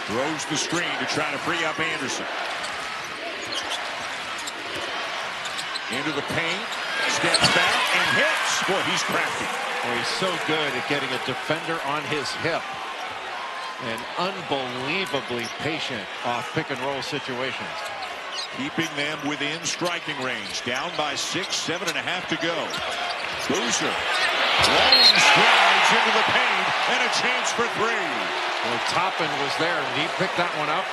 Throws the screen to try to free up Anderson. Into the paint, steps back and hits. Boy, he's crafty. Well, he's so good at getting a defender on his hip and unbelievably patient off pick and roll situations. Keeping them within striking range. Down by 6, 7.5 to go. Boozer. Long strides into the paint and a chance for three. Well, Toppin was there and he picked that one up.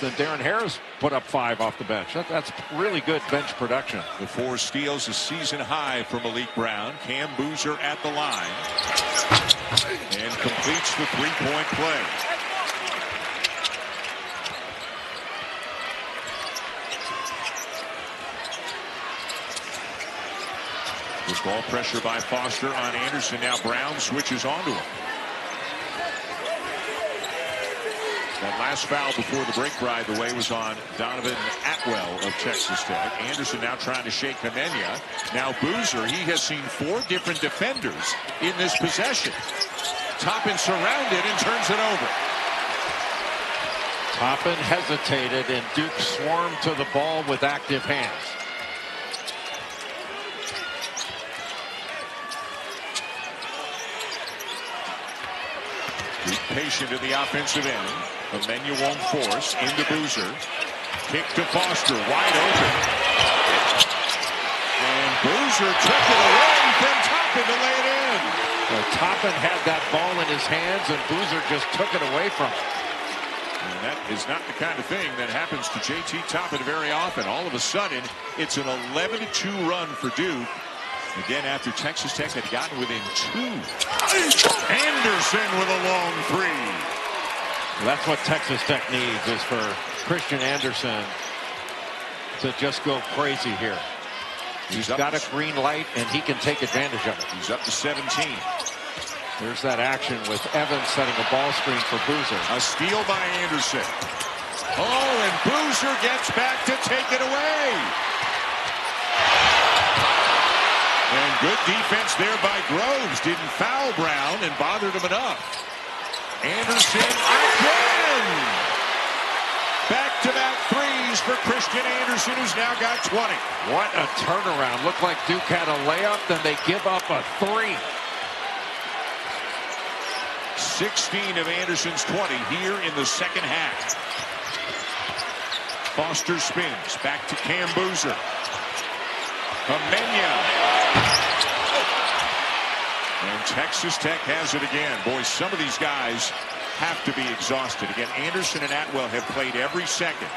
Then Darren Harris put up 5 off the bench. That's really good bench production. The 4 steals, a season high for Malik Brown. Cam Boozer at the line. And completes the three-point play. With ball pressure by Foster on Anderson. Now Brown switches onto him. That last foul before the break, by the way, was on Donovan Atwell of Texas Tech. Anderson now trying to shake Kamenya. Now Boozer, he has seen 4 different defenders in this possession. Toppin surrounded and turns it over. Toppin hesitated and Duke swarmed to the ball with active hands. Duke patient at the offensive end. Kamenya won't force. Into Boozer. Kick to Foster. Wide open. And Boozer took it away from Toppin to lay it in. Well, Toppin had that ball in his hands and Boozer just took it away from him. And that is not the kind of thing that happens to J.T. Toppin very often. All of a sudden, it's an 11-2 run for Duke. Again, after Texas Tech had gotten within 2. Anderson with a long 3. That's what Texas Tech needs, is for Christian Anderson to just go crazy here. He's got a green light and he can take advantage of it. He's up to 17. There's that action with Evans setting a ball screen for Boozer. A steal by Anderson. Oh, and Boozer gets back to take it away. And good defense there by Groves. Didn't foul Brown and bothered him enough. Anderson again. Back-to-back threes for Christian Anderson, who's now got 20. What a turnaround. Looked like Duke had a layup, then they give up a 3. 16 of Anderson's 20 here in the second half. Foster spins. Back to Cam Boozer. Kamenya. And Texas Tech has it again. Boy, some of these guys have to be exhausted. Again, Anderson and Atwell have played every second.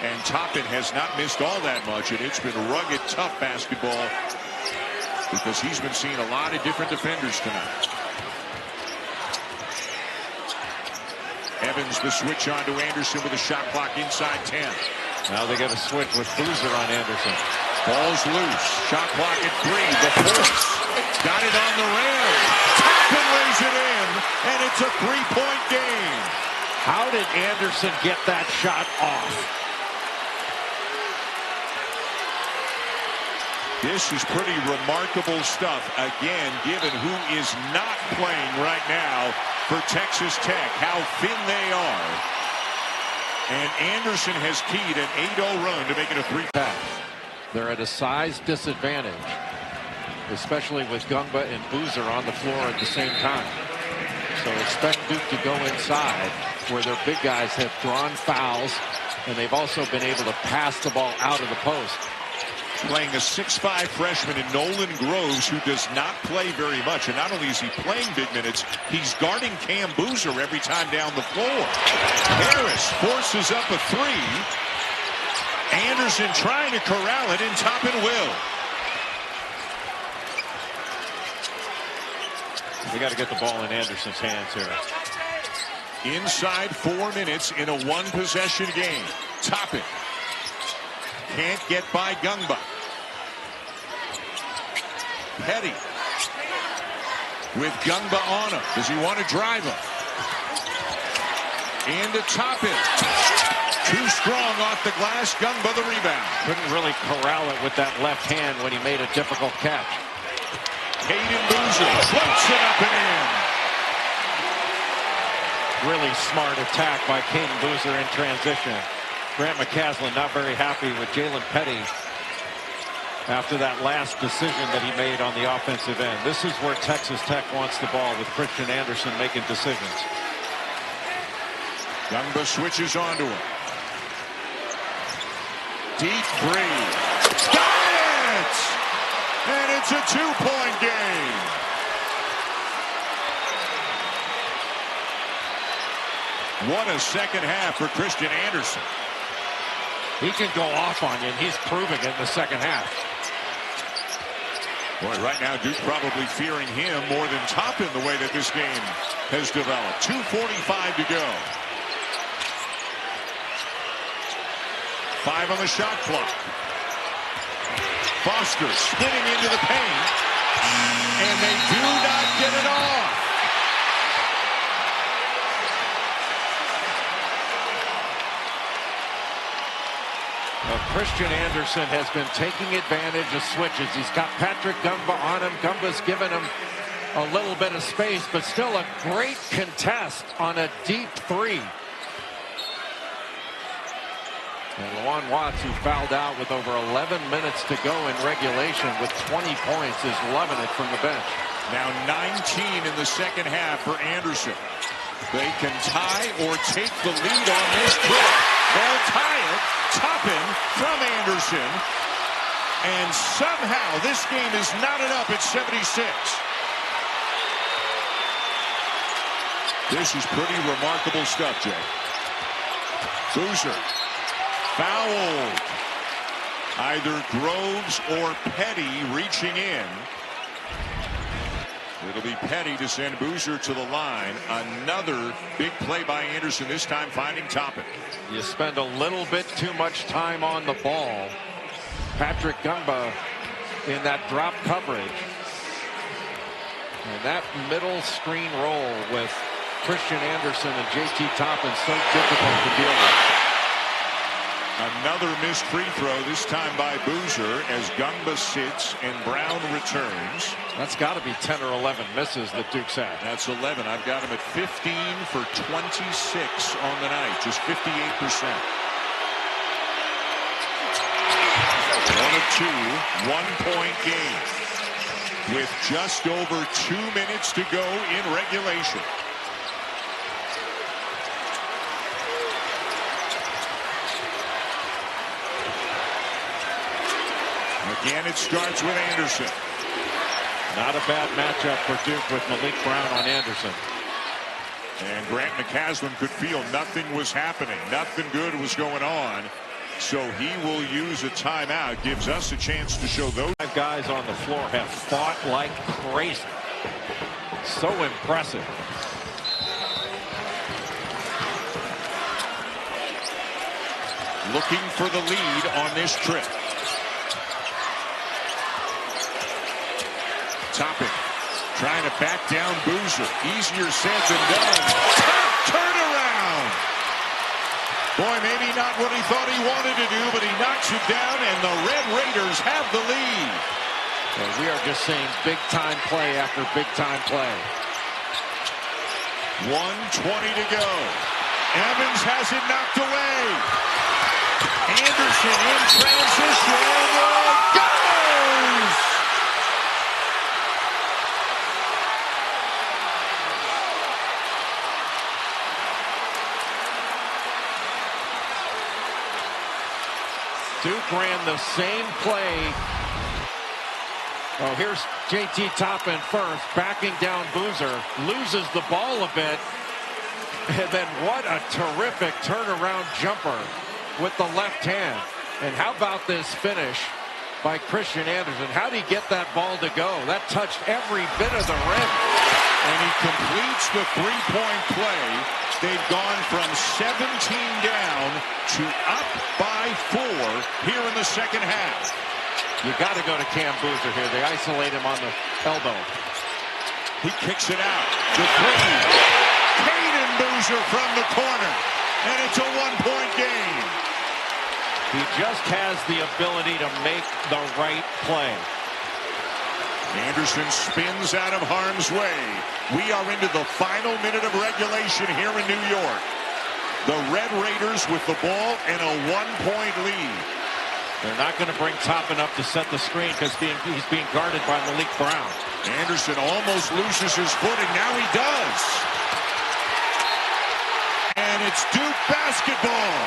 And Toppin has not missed all that much. And it's been rugged, tough basketball because he's been seeing a lot of different defenders tonight. Evans the switch on to Anderson with a shot clock inside 10. Now they got a switch with Boozer on Anderson. Ball's loose. Shot clock at 3. The force. Got it on the rim. Toppin lays it in, and it's a 3-point game. How did Anderson get that shot off? This is pretty remarkable stuff. Again, given who is not playing right now for Texas Tech, how thin they are. And Anderson has keyed an 8-0 run to make it a 3-pass. They're at a size disadvantage, especially with Gumba and Boozer on the floor at the same time. So expect Duke to go inside where their big guys have drawn fouls, and they've also been able to pass the ball out of the post. Playing a 6'5" freshman in Nolan Groves, who does not play very much. And not only is he playing big minutes, he's guarding Cam Boozer every time down the floor. Harris forces up a 3. Anderson trying to corral it, and Toppin will. They got to get the ball in Anderson's hands here. Inside 4 minutes in a 1-possession game. Toppin can't get by Gumba. Petty with Gumba on him. Does he want to drive him? Into Toppin. Too strong off the glass. Gumba the rebound. Couldn't really corral it with that left hand when he made a difficult catch. Caden Boozer floats it up and in. Really smart attack by Caden Boozer in transition. Grant McCaslin not very happy with Jalen Petty after that last decision that he made on the offensive end. This is where Texas Tech wants the ball, with Christian Anderson making decisions. Gungba switches onto him. Deep three. Got it! And it's a 2-point game. What a second half for Christian Anderson. He can go off on you, and he's proving it in the second half. Boy, right now Duke probably fearing him more than Toppin the way that this game has developed. 2:45 to go. 5 on the shot clock. Foster spinning into the paint, and they do not get it off. Well, Christian Anderson has been taking advantage of switches. He's got Patrick Gungba on him. Gumba's given him a little bit of space, but still a great contest on a deep three. And Lawan Watts, who fouled out with over 11 minutes to go in regulation with 20 points, is loving it from the bench. Now 19 in the second half for Anderson. They can tie or take the lead on this trip. They'll tie it. Toppin from Anderson. And somehow this game is knotted up at 76. This is pretty remarkable stuff, Jay. Boozer. Fouled. Either Groves or Petty reaching in. It'll be Petty to send Boozer to the line. Another big play by Anderson, this time finding Toppin. You spend a little bit too much time on the ball. Patrick Gungba in that drop coverage. And that middle screen roll with Christian Anderson and JT Toppin so difficult to deal with. Another missed free throw, this time by Boozer, as Gungba sits and Brown returns. That's got to be 10 or 11 misses that Duke's had. That's 11. I've got him at 15 for 26 on the night, just 58%. 1 of 2, 1-point game with just over 2 minutes to go in regulation. Again, it starts with Anderson. Not a bad matchup for Duke with Malik Brown on Anderson. And Grant McCaslin could feel nothing was happening. Nothing good was going on. So he will use a timeout. Gives us a chance to show those 5 guys on the floor have fought like crazy. So impressive. Looking for the lead on this trip. Toppin trying to back down Boozer. Easier said than done. Turnaround. Boy, maybe not what he thought he wanted to do, but he knocks it down, and the Red Raiders have the lead. Well, we are just seeing big-time play after big-time play. 1:20 to go. Evans has it knocked away. Anderson in transition. Goes! Duke ran the same play. Oh, here's JT Toppin first, backing down Boozer, loses the ball a bit, and then what a terrific turnaround jumper with the left hand. And how about this finish by Christian Anderson? How did he get that ball to go? That touched every bit of the rim. And he completes the three-point play. They've gone from 17 down to up by 4 here in the second half. You got to go to Cam Boozer here. They isolate him on the elbow. He kicks it out. The three. Caden Boozer from the corner. And it's a 1-point game. He just has the ability to make the right play. Anderson spins out of harm's way. We are into the final minute of regulation here in New York. The Red Raiders with the ball and a 1-point lead. They're not going to bring Toppin up to set the screen because he's being guarded by Malik Brown. Anderson almost loses his footing. Now he does. And it's Duke basketball.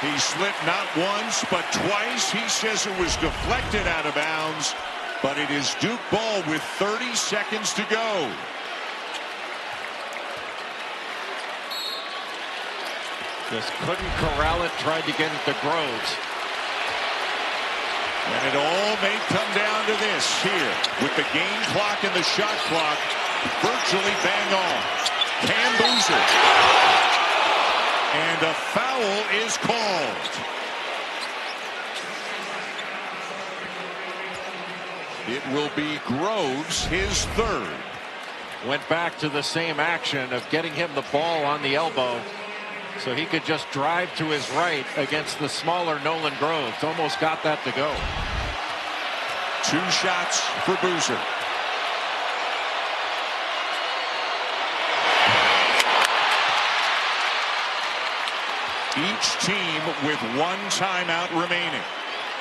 He slipped not once, but twice. He says it was deflected out of bounds, but it is Duke ball with 30 seconds to go. Just couldn't corral it, tried to get it to Groves. And it all may come down to this here, with the game clock and the shot clock virtually bang on. Cam Boozer. And a foul is called. It will be Groves, his third. Went back to the same action of getting him the ball on the elbow so he could just drive to his right against the smaller Nolan Groves. Almost got that to go. 2 shots for Boozer. Each team with 1 timeout remaining.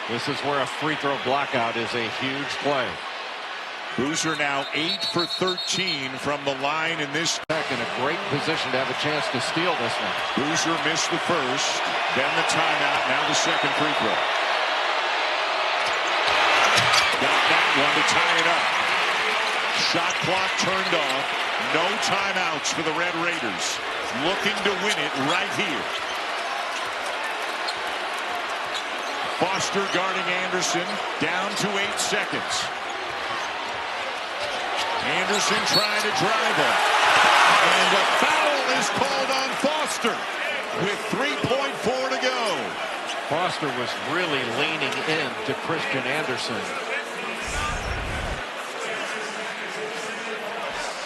This is where a free throw blockout is a huge play. Boozer now 8 for 13 from the line in this. In a great position to have a chance to steal this one. Boozer missed the first, then the timeout, now the second free throw. Got that one to tie it up. Shot clock turned off. No timeouts for the Red Raiders. Looking to win it right here. Foster guarding Anderson, down to 8 seconds. Anderson trying to drive it. And a foul is called on Foster with 3.4 to go. Foster was really leaning in to Christian Anderson.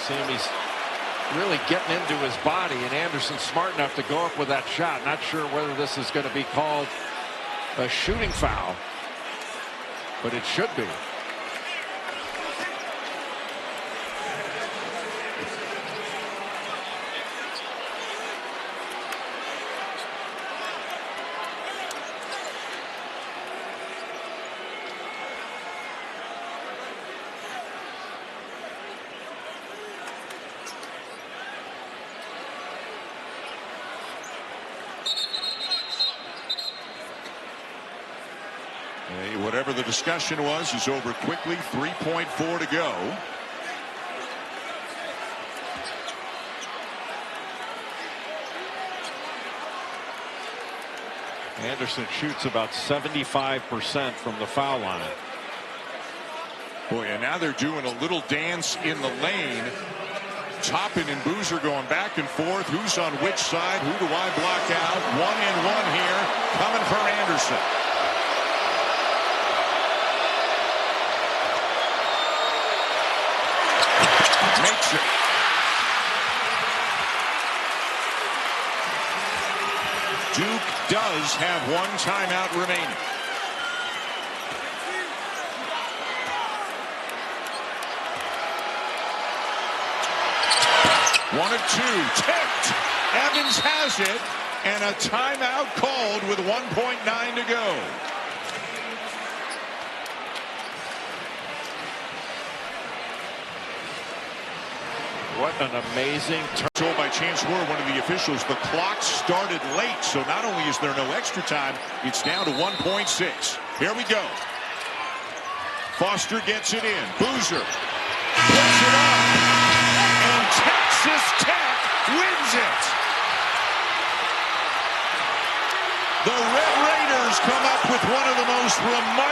See him, he's really getting into his body, and Anderson's smart enough to go up with that shot. Not sure whether this is going to be called a shooting foul, but it should be. Whatever the discussion was is over quickly. 3.4 to go. Anderson shoots about 75% from the foul line. Boy, and now they're doing a little dance in the lane. Toppin and Boozer going back and forth. Who's on which side? Who do I block out? 1-and-1 here coming for Anderson. Makes it. Duke does have 1 timeout remaining. One of 2 tipped. Evans has it, and a timeout called with 1.9 to go. What an amazing turn. Told by Chance Ward, one of the officials, the clock started late, so not only is there no extra time, it's down to 1.6. Here we go. Foster gets it in. Boozer puts it up, and Texas Tech wins it. The Red Raiders come up with one of the most remarkable